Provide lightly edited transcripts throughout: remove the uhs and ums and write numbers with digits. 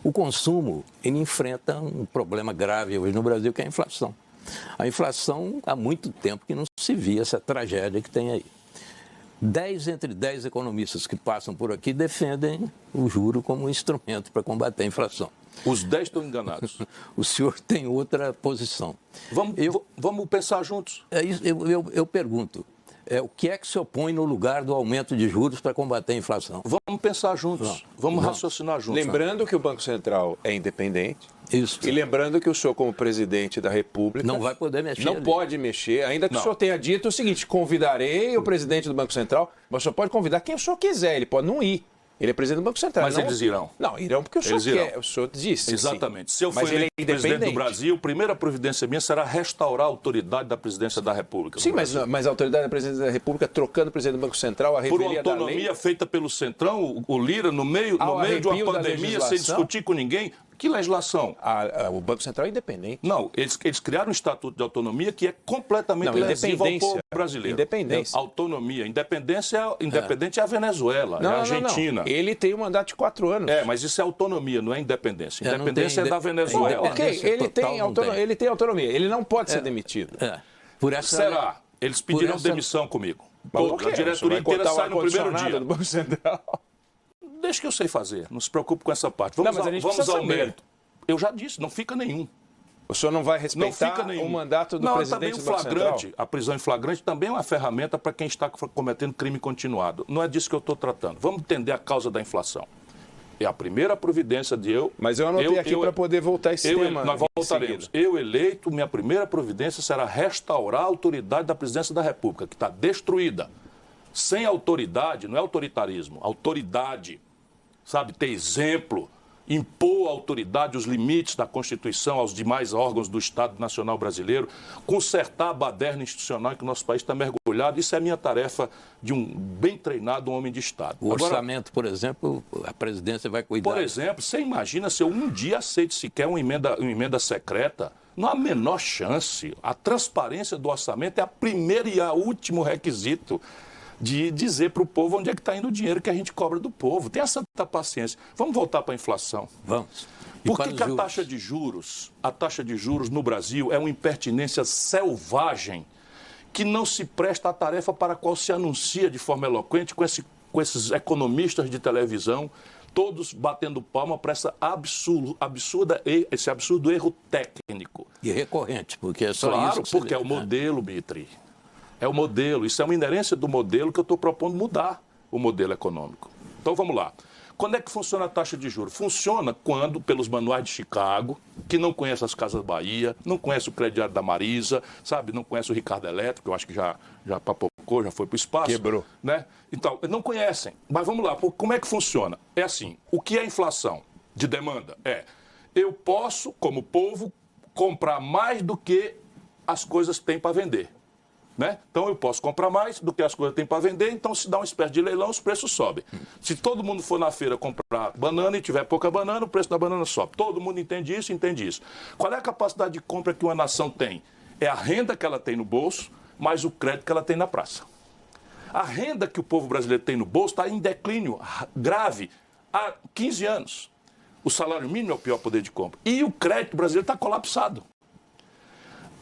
O consumo, ele enfrenta um problema grave hoje no Brasil, que é a inflação. A inflação, há muito tempo que não se via essa tragédia que tem aí. 10 entre 10 economistas que passam por aqui defendem o juro como um instrumento para combater a inflação. Os 10 estão enganados. O senhor tem outra posição. Vamos pensar juntos. Eu pergunto, o que é que se opõe no lugar do aumento de juros para combater a inflação? Vamos pensar juntos. Vamos raciocinar juntos. Lembrando que o Banco Central é independente. Isso. E lembrando que o senhor, como presidente da República... Não vai poder mexer. Não pode mexer, ainda que o senhor tenha dito o seguinte: convidarei o presidente do Banco Central, mas o senhor pode convidar quem o senhor quiser, ele pode não ir. Ele é presidente do Banco Central. Mas eles irão. Não, irão porque o senhor quer. O senhor disse. Exatamente. Sim. Se eu for eleito presidente do Brasil, a primeira providência minha será restaurar a autoridade da presidência da República. Sim, mas a autoridade da presidência da República, trocando o presidente do Banco Central, a revelia da lei... Por autonomia feita pelo Centrão, o Lira, no meio de uma pandemia, sem discutir com ninguém. Que legislação? O Banco Central é independente. Não, eles criaram um estatuto de autonomia que é completamente lesivo ao povo brasileiro. Independência. Autonomia. Independente é a Venezuela, é a Argentina. Não. Ele tem um mandato de 4 anos. Mas isso é autonomia, não é independência. Independência é da Venezuela. Ok, ele tem autonomia. Ele não pode ser demitido. Será? Eles pediram demissão comigo. A diretoria inteira sai no primeiro dia. Do Banco Central. Deixa que eu sei fazer, não se preocupe com essa parte. Vamos ao mérito. Eu já disse, não fica nenhum. O senhor não vai respeitar o mandato do presidente do Banco Central? A prisão em flagrante também é uma ferramenta para quem está cometendo crime continuado. Não é disso que eu estou tratando. Vamos entender a causa da inflação. É a primeira providência de eu... Mas eu anotei aqui para poder voltar esse tema. Nós voltaremos. Eu eleito, minha primeira providência será restaurar a autoridade da presidência da República, que está destruída. Sem autoridade, não é autoritarismo, autoridade. Sabe, ter exemplo, impor à autoridade os limites da Constituição aos demais órgãos do Estado Nacional Brasileiro, consertar a baderna institucional em que o nosso país está mergulhado. Isso é a minha tarefa de um bem treinado homem de Estado. O orçamento, por exemplo, a presidência vai cuidar. Por exemplo, você imagina se eu um dia aceito sequer uma emenda secreta? Não há a menor chance. A transparência do orçamento é a primeira e a último requisito de dizer para o povo onde é que está indo o dinheiro que a gente cobra do povo. Tenha santa paciência. Vamos voltar para a inflação. Vamos. Por que a taxa de juros no Brasil é uma impertinência selvagem que não se presta à tarefa para a qual se anuncia de forma eloquente com esses economistas de televisão, todos batendo palma para esse absurdo erro técnico. E recorrente, porque é só claro, isso. Porque é o modelo, Mitri. É o modelo, isso é uma inerência do modelo que eu estou propondo mudar o modelo econômico. Então vamos lá. Quando é que funciona a taxa de juros? Funciona quando, pelos manuais de Chicago, que não conhece as Casas Bahia, não conhece o crediário da Marisa, sabe, não conhece o Ricardo Elétrico, eu acho que já papocou, já foi para o espaço. Quebrou. Né? Então, não conhecem. Mas vamos lá, como é que funciona? É assim, o que é inflação de demanda? Eu posso, como povo, comprar mais do que as coisas têm para vender. Né? Então eu posso comprar mais do que as coisas têm para vender, então se dá uma espécie de leilão, os preços sobem. Se todo mundo for na feira comprar banana e tiver pouca banana, o preço da banana sobe. Todo mundo entende isso, entende isso. Qual é a capacidade de compra que uma nação tem? É a renda que ela tem no bolso, mais o crédito que ela tem na praça. A renda que o povo brasileiro tem no bolso está em declínio grave há 15 anos. O salário mínimo é o pior poder de compra. E o crédito brasileiro está colapsado.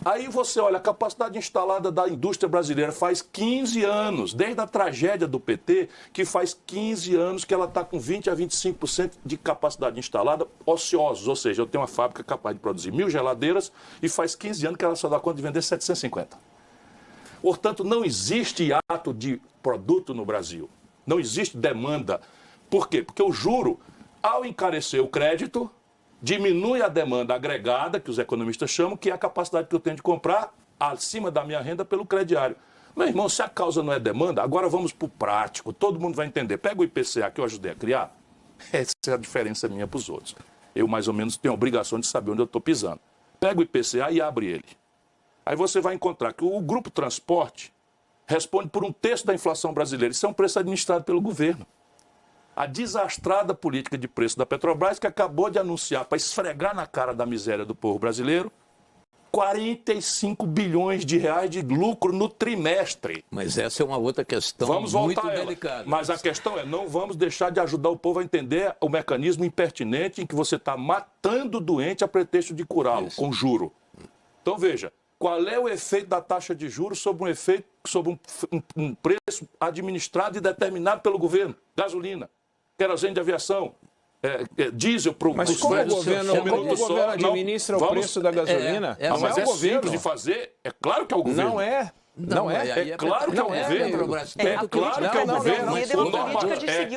Aí você olha, a capacidade instalada da indústria brasileira faz 15 anos, desde a tragédia do PT, que faz 15 anos que ela está com 20% a 25% de capacidade instalada ociosos. Ou seja, eu tenho uma fábrica capaz de produzir 1.000 geladeiras e faz 15 anos que ela só dá conta de vender 750. Portanto, não existe ato de produto no Brasil. Não existe demanda. Por quê? Porque o juro, ao encarecer o crédito, diminui a demanda agregada, que os economistas chamam, que é a capacidade que eu tenho de comprar acima da minha renda pelo crediário. Meu irmão, se a causa não é demanda, agora vamos para o prático, todo mundo vai entender. Pega o IPCA que eu ajudei a criar, essa é a diferença minha para os outros. Eu, mais ou menos, tenho a obrigação de saber onde eu estou pisando. Pega o IPCA e abre ele. Aí você vai encontrar que o grupo transporte responde por 1/3 da inflação brasileira. Isso é um preço administrado pelo governo. A desastrada política de preço da Petrobras, que acabou de anunciar para esfregar na cara da miséria do povo brasileiro, 45 bilhões de reais de lucro no trimestre. Mas essa é uma outra questão Vamos muito voltar a ela. delicada. Mas a questão é, não vamos deixar de ajudar o povo a entender o mecanismo impertinente em que você está matando o doente a pretexto de curá-lo, com juro. Então, veja, qual é o efeito da taxa de juros sobre um preço administrado e determinado pelo governo? Gasolina, querosene de aviação, diesel para o... Mas como o governo administra o preço da gasolina? Mas é simples de fazer, é claro que é o governo. Não é. Não é. É claro que é o governo. É claro que é o governo. É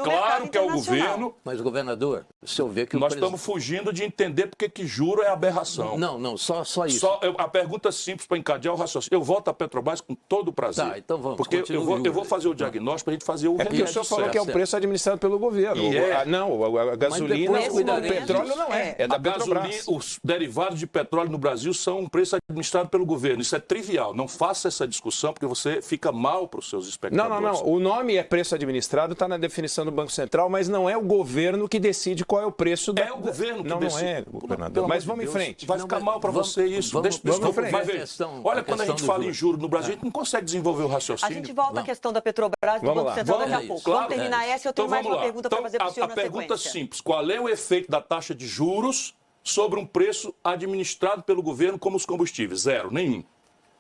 claro que é o governo. Mas, governador, se eu ver que nós estamos fugindo de entender porque que juro é aberração. Não, só isso. A pergunta simples para encadear o raciocínio. Eu volto à Petrobras com todo o prazer. Tá, então vamos. Porque eu vou fazer o diagnóstico para a gente fazer o remédio. Porque o senhor falou que é o preço administrado pelo governo. Não, a gasolina, o petróleo não é. É da Petrobras. Os derivados de petróleo no Brasil são um preço administrado pelo governo. Isso é trivial. Não faça essa discussão, porque você fica mal para os seus espectadores. Não. O nome é preço administrado, está na definição do Banco Central, mas não é o governo que decide qual é o preço. É o governo que decide. Não é, governador. Mas vamos em frente. Vai ficar mal para você isso. Vamos em frente. Vai ver. Olha, quando a gente fala em juros no Brasil, a gente não consegue desenvolver o raciocínio. A gente volta à questão da Petrobras, do Banco Central daqui a pouco. Vamos terminar essa e eu tenho mais uma pergunta para fazer para o senhor na sequência. A pergunta simples. Qual é o efeito da taxa de juros sobre um preço administrado pelo governo como os combustíveis? Zero, nenhum.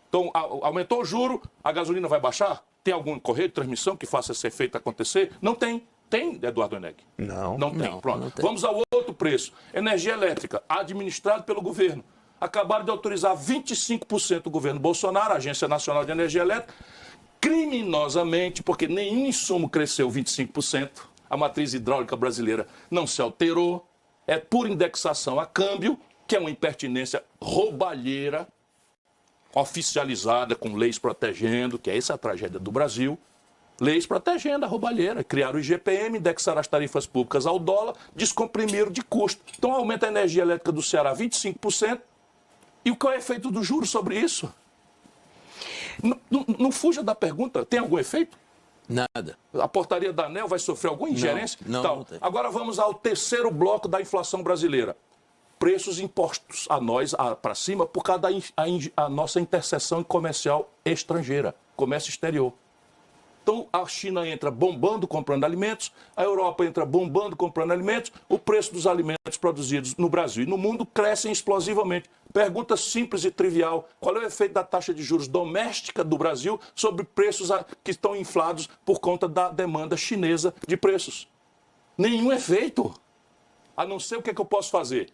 Então, aumentou o juro, a gasolina vai baixar? Tem algum correio de transmissão que faça esse efeito acontecer? Não tem. Tem, Eduardo Eneg? Não tem. Pronto. Não tem. Vamos ao outro preço. Energia elétrica, administrado pelo governo. Acabaram de autorizar 25% do governo Bolsonaro, a Agência Nacional de Energia Elétrica, criminosamente, porque nenhum insumo cresceu 25%. A matriz hidráulica brasileira não se alterou. É por indexação a câmbio, que é uma impertinência roubalheira, oficializada com leis protegendo, que é essa a tragédia do Brasil. Leis protegendo a roubalheira. Criaram o IGPM, indexaram as tarifas públicas ao dólar, descomprimiram de custo. Então aumenta a energia elétrica do Ceará 25%. E qual é o efeito do juro sobre isso? Não fuja da pergunta. Tem algum efeito? Nada. A portaria da ANEEL vai sofrer alguma ingerência? Não tem. Agora vamos ao terceiro bloco da inflação brasileira. Preços impostos a nós para cima por causa da nossa interseção comercial estrangeira, comércio exterior. Então a China entra bombando comprando alimentos, a Europa entra bombando comprando alimentos, o preço dos alimentos produzidos no Brasil e no mundo crescem explosivamente. Pergunta simples e trivial: qual é o efeito da taxa de juros doméstica do Brasil sobre preços que estão inflados por conta da demanda chinesa de preços? Nenhum efeito. A não ser o que é que eu posso fazer?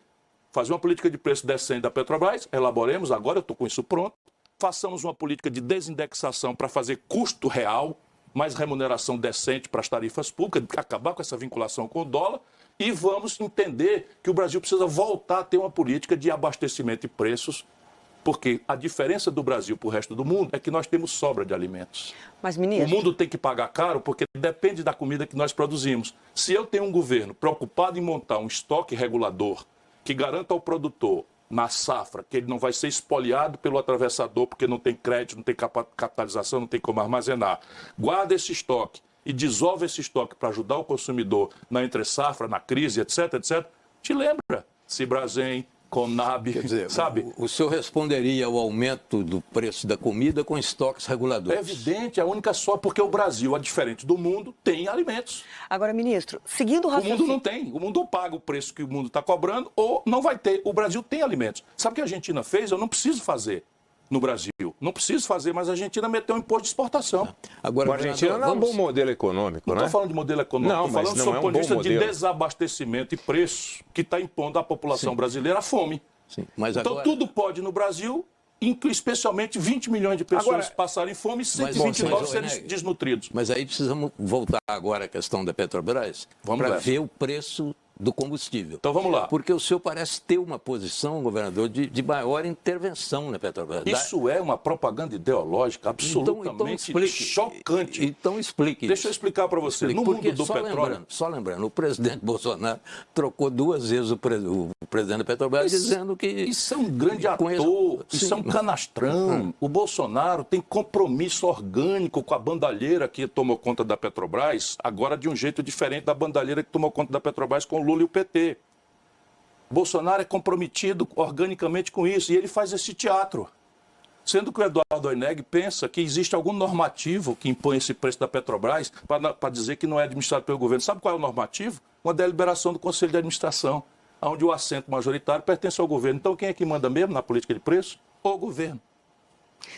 Fazer uma política de preço decente da Petrobras, elaboremos, agora eu estou com isso pronto, façamos uma política de desindexação para fazer custo real, mais remuneração decente para as tarifas públicas, acabar com essa vinculação com o dólar, e vamos entender que o Brasil precisa voltar a ter uma política de abastecimento de preços, porque a diferença do Brasil para o resto do mundo é que nós temos sobra de alimentos. Mas, ministro... O mundo tem que pagar caro porque depende da comida que nós produzimos. Se eu tenho um governo preocupado em montar um estoque regulador que garanta ao produtor, na safra, que ele não vai ser espoliado pelo atravessador porque não tem crédito, não tem capitalização, não tem como armazenar. Guarda esse estoque e dissolve esse estoque para ajudar o consumidor na entre-safra, na crise, etc, etc. Te lembra? Cibrazen, Conab, quer dizer, sabe? O senhor responderia ao aumento do preço da comida com estoques reguladores? É evidente, a única só, porque o Brasil, a diferente do mundo, tem alimentos. Agora, ministro, seguindo o O raciocínio... mundo não tem. O mundo ou paga o preço que o mundo está cobrando ou não vai ter. O Brasil tem alimentos. Sabe o que a Argentina fez? Eu não preciso fazer no Brasil. Não preciso fazer, mas a Argentina meteu um imposto de exportação. Agora, a Argentina não é um bom modelo econômico, Não né? estou falando de modelo econômico, Não, estou falando mas do não é um ponto de vista bom de modelo. desabastecimento e preço que está impondo à população brasileira a fome. Sim, mas então agora... tudo pode no Brasil, especialmente 20 milhões de pessoas passarem fome e 129 serem desnutridos. Mas aí precisamos voltar agora à questão da Petrobras para ver o preço do combustível. Então vamos lá. Porque o senhor parece ter uma posição, governador, de maior intervenção na Petrobras. Isso é uma propaganda ideológica absolutamente chocante. Então explique. Deixa eu explicar para você. No mundo do petróleo... Só lembrando, o presidente Bolsonaro trocou 2 vezes o presidente da Petrobras dizendo que... Isso é um grande ator, isso é um canastrão. O Bolsonaro tem compromisso orgânico com a bandalheira que tomou conta da Petrobras, agora de um jeito diferente da bandalheira que tomou conta da Petrobras com o Lula e o PT. Bolsonaro é comprometido organicamente com isso e ele faz esse teatro. Sendo que o Eduardo Oineg pensa que existe algum normativo que impõe esse preço da Petrobras para dizer que não é administrado pelo governo. Sabe qual é o normativo? Uma deliberação do Conselho de Administração, onde o assento majoritário pertence ao governo. Então, quem é que manda mesmo na política de preço? O governo.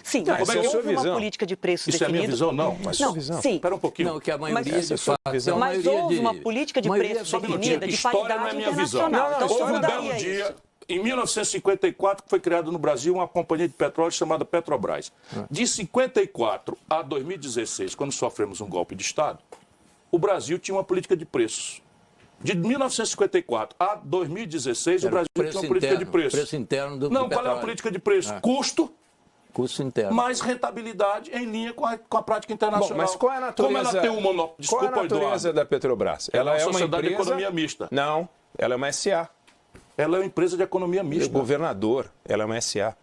Sim, mas houve uma política de preço definida. Isso é a minha visão? Não, mas não, sim. Espera um pouquinho. Não, que a maioria de fato... Mas houve uma política de preço definida de paridade internacional. Então, houve um belo dia... Em 1954, foi criada no Brasil uma companhia de petróleo chamada Petrobras. De 54 a 2016, quando sofremos um golpe de Estado, o Brasil tinha uma política de preços. De 1954 a 2016, o Brasil tinha uma política de preços. Preço interno do Não, qual é a política de preço? Custo interno. Mais rentabilidade em linha com a prática internacional. Bom, mas qual é a natureza, como ela tem um monopólio? Desculpa, qual é a natureza da Petrobras? Ela é uma sociedade de economia mista. Não, ela é uma SA. Ela é uma empresa de economia mista. O governador, ela é uma SA.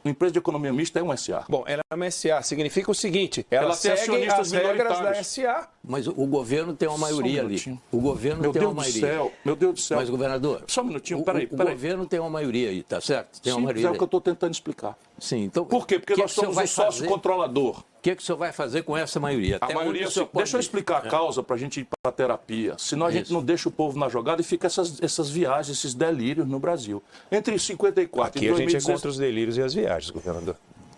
Uma empresa de economia mista é uma SA. Bom, ela é uma SA. Significa o seguinte, ela segue as regras da SA. Mas o governo tem uma maioria ali. O governo tem uma maioria. Meu Deus do céu. Mas, governador... Só um minutinho, peraí. O governo tem uma maioria aí, tá certo? Tem uma maioria. É o que eu estou tentando explicar. Sim, então... Por quê? Porque nós somos um sócio controlador. O que o senhor vai fazer com essa maioria? A maioria, deixa eu explicar a causa para a gente ir para a terapia. Senão a gente não deixa o povo na jogada e fica essas viagens, esses delírios no Brasil. Entre 54 e 2016... Aqui a gente é contra os delírios e as viagens, governador.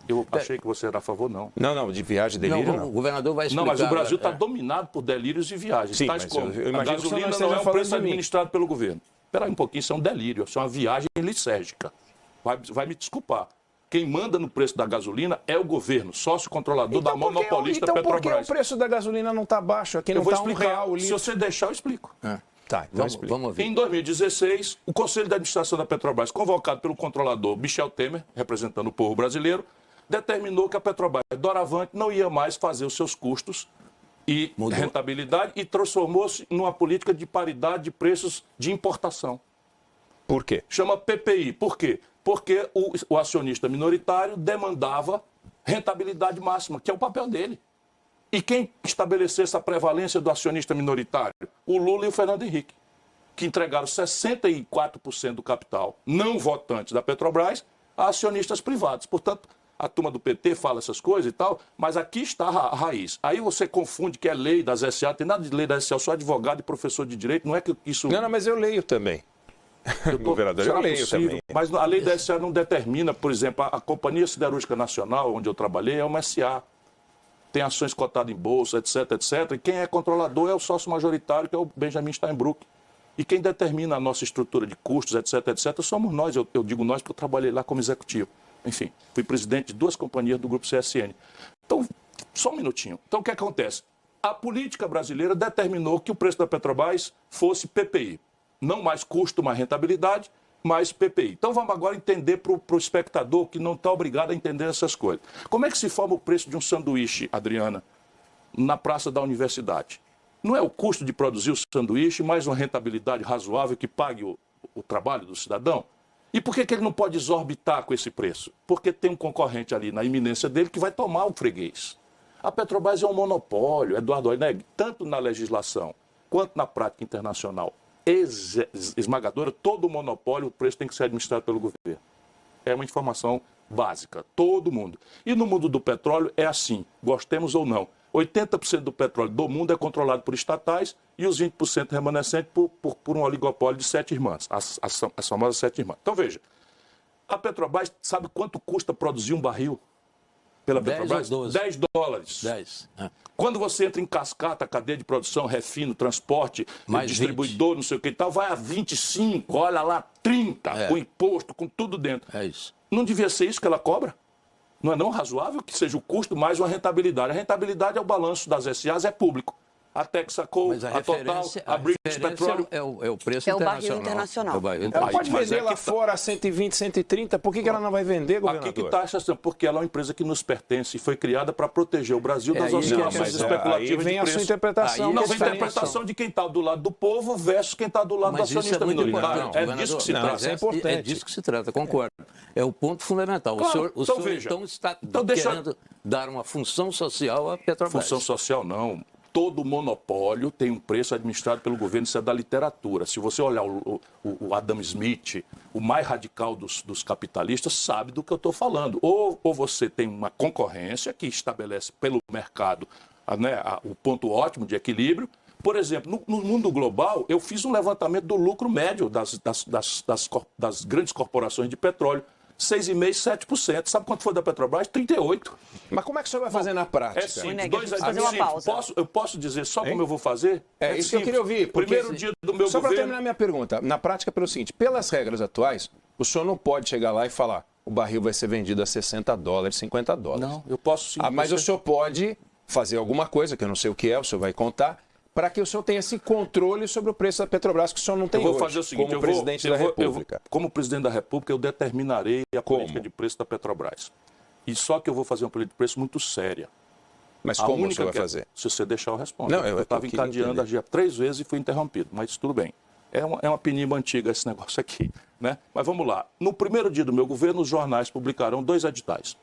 Eu achei que você era a favor, não. Não, de viagem e delírio, não. O governador vai explicar... Não, mas o Brasil está dominado por delírios e viagens. Sim, tais como eu a gasolina não é um preço administrado pelo governo. Espera aí um pouquinho, isso é um delírio, isso é uma viagem lisérgica. Vai me desculpar. Quem manda no preço da gasolina é o governo, sócio controlador da monopolista Petrobras. Então por que o preço da gasolina não está baixo? Aqui não está R$1 o litro. Se você deixar, eu explico. Tá, então vamos ver. Em 2016, o Conselho de Administração da Petrobras, convocado pelo controlador Michel Temer, representando o povo brasileiro, determinou que a Petrobras, doravante, não ia mais fazer os seus custos e rentabilidade e transformou-se numa política de paridade de preços de importação. Por quê? Chama PPI. Por quê? Porque o acionista minoritário demandava rentabilidade máxima, que é o papel dele. E quem estabeleceu essa prevalência do acionista minoritário? O Lula e o Fernando Henrique, que entregaram 64% do capital não votante da Petrobras a acionistas privados. Portanto, a turma do PT fala essas coisas e tal, mas aqui está a raiz. Aí você confunde que é lei das SA, tem nada de lei das SA, eu sou advogado e professor de direito, não é que isso... Não, mas eu leio também. Governador, eu leio também. Mas a lei da SA não determina, por exemplo, a Companhia Siderúrgica Nacional, onde eu trabalhei, é uma SA. Tem ações cotadas em bolsa, etc, etc. E quem é controlador é o sócio majoritário, que é o Benjamin Steinbrück. E quem determina a nossa estrutura de custos, etc, etc, somos nós. Eu digo nós porque eu trabalhei lá como executivo. Enfim, fui presidente de 2 companhias do Grupo CSN. Então, só um minutinho. Então, o que acontece? A política brasileira determinou que o preço da Petrobras fosse PPI. Não mais custo, mais rentabilidade, mais PPI. Então vamos agora entender para o espectador que não está obrigado a entender essas coisas. Como é que se forma o preço de um sanduíche, Adriana, na praça da universidade? Não é o custo de produzir o sanduíche mais uma rentabilidade razoável que pague o trabalho do cidadão? E por que ele não pode exorbitar com esse preço? Porque tem um concorrente ali na iminência dele que vai tomar o freguês. A Petrobras é um monopólio, Eduardo Oineg, tanto na legislação quanto na prática internacional. Esmagadora, todo monopólio, o preço tem que ser administrado pelo governo. É uma informação básica, todo mundo. E no mundo do petróleo é assim, gostemos ou não. 80% do petróleo do mundo é controlado por estatais e os 20% remanescentes por um oligopólio de 7 irmãs, as famosas 7 irmãs. Então veja, a Petrobras sabe quanto custa produzir um barril pela Petrobras? 10 dólares. 10. Quando você entra em cascata, cadeia de produção, refino, transporte, mais distribuidor, 20. Não sei o que e tal, vai a 25, olha lá, 30, com imposto, com tudo dentro. É isso. Não devia ser isso que ela cobra? Não é não razoável que seja o custo mais uma rentabilidade? A rentabilidade é o balanço das SAs, é público. A Texaco, a Total, a British Petroleum. É o preço internacional. Ela pode vender lá fora a 120, 130. Por que ela não vai vender, governador? Aqui que está a questão. Porque ela é uma empresa que nos pertence e foi criada para proteger o Brasil das oscilações especulativas de preço. Aí vem a sua interpretação. Não, vem a interpretação de quem está do lado do povo versus quem está do lado do acionista minoritário. É disso que se trata. É importante. É disso que se trata, concordo. É o ponto fundamental. O senhor então está querendo dar uma função social à Petrobras. Função social não. Todo monopólio tem um preço administrado pelo governo, isso é da literatura. Se você olhar o Adam Smith, o mais radical dos capitalistas, sabe do que eu estou falando. Ou você tem uma concorrência que estabelece pelo mercado o ponto ótimo de equilíbrio. Por exemplo, no mundo global, eu fiz um levantamento do lucro médio das grandes corporações de petróleo. 6,5%, 7%. Sabe quanto foi da Petrobras? 38%. Mas como é que o senhor vai fazer na prática? É simples. Fazer uma pausa. Eu posso dizer só como eu vou fazer? É isso que eu queria ouvir. Primeiro dia do meu só governo... para terminar minha pergunta. Na prática, pelo seguinte, pelas regras atuais, o senhor não pode chegar lá e falar o barril vai ser vendido a $60, $50. Não, eu posso sim. Mas o senhor pode fazer alguma coisa, que eu não sei o que é, o senhor vai contar, para que o senhor tenha esse controle sobre o preço da Petrobras, que o senhor não tem hoje. Eu vou fazer o seguinte, como presidente da República. Como presidente da República, eu determinarei a política de preço da Petrobras. E só que eu vou fazer uma política de preço muito séria. Mas como o senhor vai fazer? Se você deixar, eu respondo. Não, eu estava encadeando a GIA 3 vezes e fui interrompido, mas tudo bem. É uma pinimba antiga esse negócio aqui, né? Mas vamos lá. No primeiro dia do meu governo, os jornais publicarão 2 editais.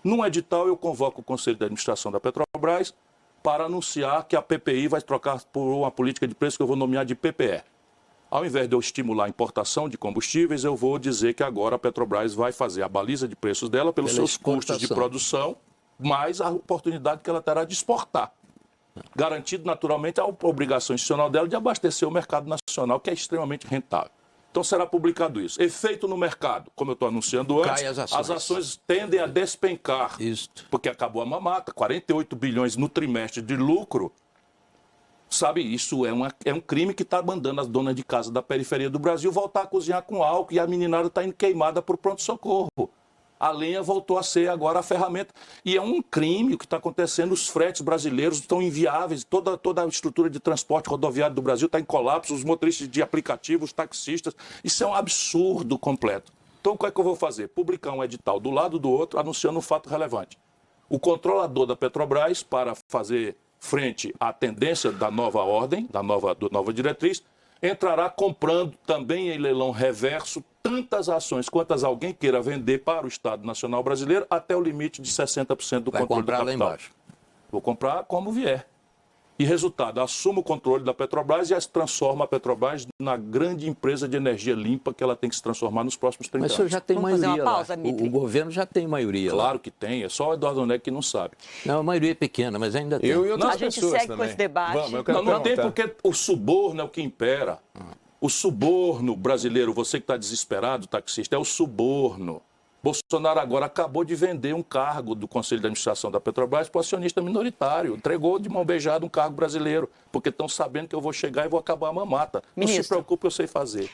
Num edital, eu convoco o Conselho de Administração da Petrobras para anunciar que a PPI vai trocar por uma política de preço que eu vou nomear de PPE. Ao invés de eu estimular a importação de combustíveis, eu vou dizer que agora a Petrobras vai fazer a baliza de preços dela pelos seus custos de produção, mais a oportunidade que ela terá de exportar. Garantido, naturalmente, a obrigação institucional dela de abastecer o mercado nacional, que é extremamente rentável. Então será publicado isso. Efeito no mercado, como eu estou anunciando antes, as ações tendem a despencar. Isso. Porque acabou a mamata, 48 bilhões no trimestre de lucro. Sabe, isso é um crime que está mandando as donas de casa da periferia do Brasil voltar a cozinhar com álcool e a meninada está indo queimada por pronto-socorro. A lenha voltou a ser agora a ferramenta. E é um crime o que está acontecendo. Os fretes brasileiros estão inviáveis. Toda a estrutura de transporte rodoviário do Brasil está em colapso. Os motoristas de aplicativos, os taxistas. Isso é um absurdo completo. Então, o que é que eu vou fazer? Publicar um edital do lado do outro, anunciando um fato relevante. O controlador da Petrobras, para fazer frente à tendência da nova ordem, da nova diretriz, entrará comprando também em leilão reverso tantas ações quantas alguém queira vender para o Estado Nacional Brasileiro até o limite de 60% do controle do capital. Lá embaixo. Vou comprar como vier. E resultado, assumo o controle da Petrobras e transforma a Petrobras na grande empresa de energia limpa que ela tem que se transformar nos próximos 30 anos. Mas o senhor já tem maioria pausa, lá. O governo já tem maioria lá. Claro que tem, é só o Eduardo Neck que não sabe. Não, a maioria é pequena, mas ainda tem. Eu e outras a gente pessoas segue também. com esse debate. Não tem, porque o suborno é o que impera. O suborno brasileiro, você que está desesperado, taxista, é o suborno. Bolsonaro agora acabou de vender um cargo do Conselho de Administração da Petrobras para o acionista minoritário. Entregou de mão beijada um cargo brasileiro, porque estão sabendo que eu vou chegar e vou acabar a mamata. Não se preocupe, eu sei fazer.